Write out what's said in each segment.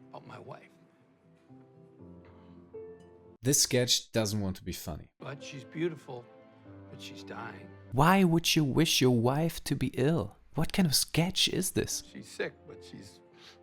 about my wife. This sketch doesn't want to be funny. But she's beautiful, but she's dying. Why would you wish your wife to be ill? What kind of sketch is this? She's sick, but she's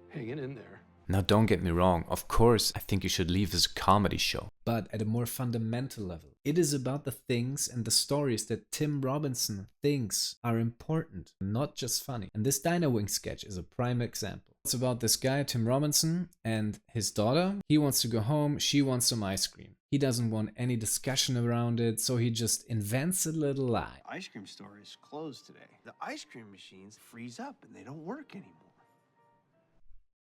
hanging in there. Now don't get me wrong, of course I think you should leave this a comedy show. But at a more fundamental level, it is about the things and the stories that Tim Robinson thinks are important, not just funny. And this Diner Wing sketch is a prime example. It's about this guy, Tim Robinson, and his daughter. He wants to go home, she wants some ice cream. He doesn't want any discussion around it, so he just invents a little lie. Ice cream store is closed today. The ice cream machines freeze up and they don't work anymore.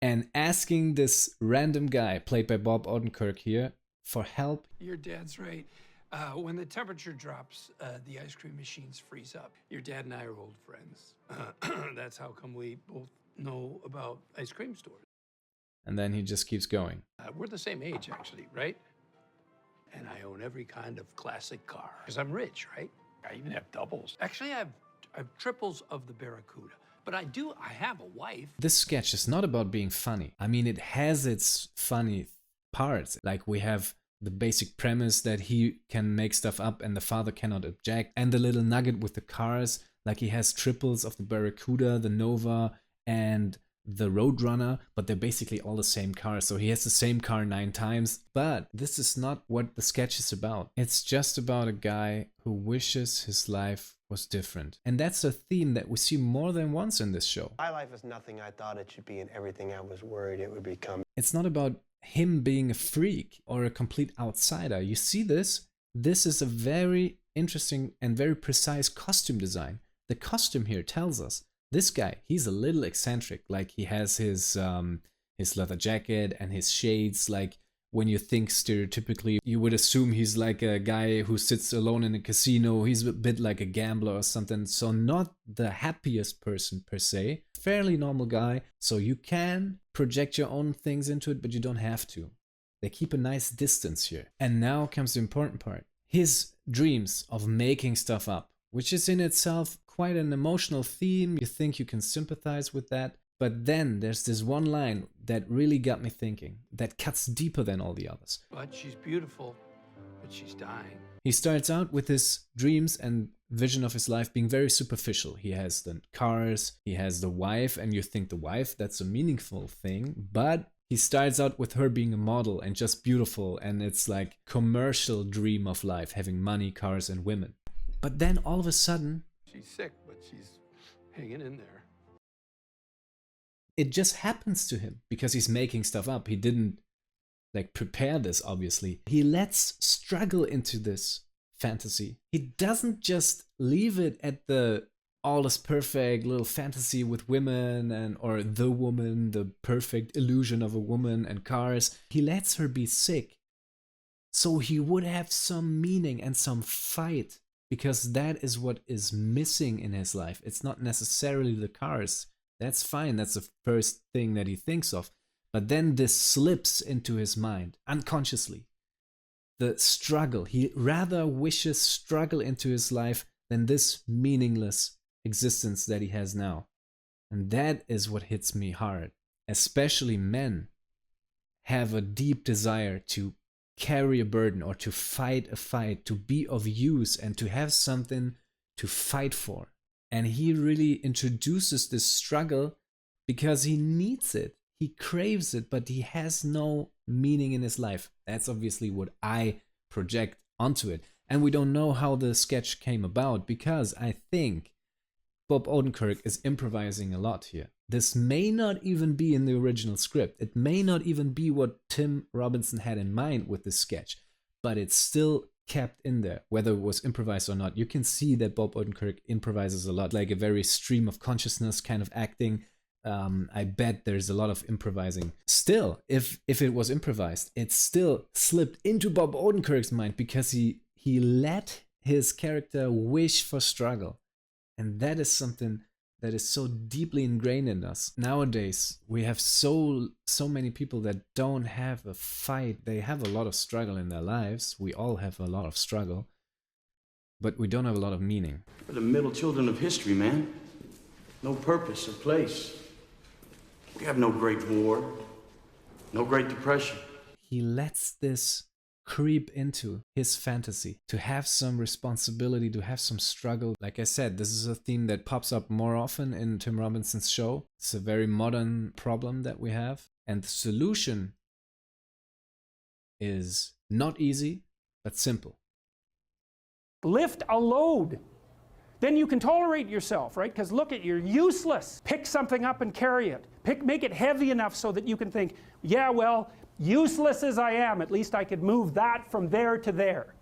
And asking this random guy, played by Bob Odenkirk here, for help. Your dad's right. When the temperature drops, the ice cream machines freeze up. Your dad and I are old friends. That's how come we both know about ice cream stores. And then he just keeps going. We're the same age, actually, right? And I own every kind of classic car. Because I'm rich, right? I even have doubles. Actually, I have triples of the Barracuda. But I have a wife. This sketch is not about being funny. I mean, it has its funny parts. Like we have the basic premise that he can make stuff up and the father cannot object. And the little nugget with the cars, like he has triples of the Barracuda, the Nova, and the Roadrunner, but they're basically all the same car. So he has the same car 9 times. But this is not what the sketch is about. It's just about a guy who wishes his life was different. And that's a theme that we see more than once in this show. My life is nothing I thought it should be and everything I was worried it would become. It's not about him being a freak or a complete outsider. You see this? This is a very interesting and very precise costume design. The costume here tells us this guy, he's a little eccentric. Like he has his leather jacket and his shades. Like when you think stereotypically, you would assume he's like a guy who sits alone in a casino. He's a bit like a gambler or something. So not the happiest person per se. Fairly normal guy. So you can project your own things into it, but you don't have to. They keep a nice distance here. And now comes the important part. His dreams of making stuff up, which is in itself quite an emotional theme. You think you can sympathize with that. But then there's this one line that really got me thinking, that cuts deeper than all the others. But she's beautiful, but she's dying. He starts out with his dreams and vision of his life being very superficial. He has the cars, he has the wife, and you think the wife, that's a meaningful thing. But he starts out with her being a model and just beautiful, and it's like commercial dream of life, having money, cars, and women. But then all of a sudden, she's sick, but she's hanging in there. It just happens to him because he's making stuff up. He didn't like prepare this, obviously. He lets struggle into this fantasy. He doesn't just leave it at the all is perfect little fantasy with women and or the woman, the perfect illusion of a woman and cars. He lets her be sick so he would have some meaning and some fight, because that is what is missing in his life. It's not necessarily the cars. That's fine, that's the first thing that he thinks of. But then this slips into his mind, unconsciously. The struggle, he rather wishes struggle into his life than this meaningless existence that he has now. And that is what hits me hard. Especially men have a deep desire to carry a burden or to fight a fight, to be of use and to have something to fight for. And he really introduces this struggle because he needs it. He craves it, but he has no meaning in his life. That's obviously what I project onto it. And we don't know how the sketch came about because I think Bob Odenkirk is improvising a lot here. This may not even be in the original script. It may not even be what Tim Robinson had in mind with this sketch, but it's still kept in there, whether it was improvised or not. You can see that Bob Odenkirk improvises a lot, like a very stream of consciousness kind of acting. I bet there's a lot of improvising. Still, if it was improvised, it still slipped into Bob Odenkirk's mind because he let his character wish for struggle. And that is something that is so deeply ingrained in us. Nowadays, we have so many people that don't have a fight. They have a lot of struggle in their lives. We all have a lot of struggle, but we don't have a lot of meaning. We're the middle children of history, man. No purpose or place. We have no great war, No Great Depression. He lets this creep into his fantasy, to have some responsibility, to have some struggle. Like I said, this is a theme that pops up more often in Tim Robinson's show. It's a very modern problem that we have. And the solution is not easy, but simple. Lift a load. Then you can tolerate yourself, right? Because look at, you're useless. Pick something up and carry it. Make it heavy enough so that you can think, yeah, well, useless as I am, at least I could move that from there to there.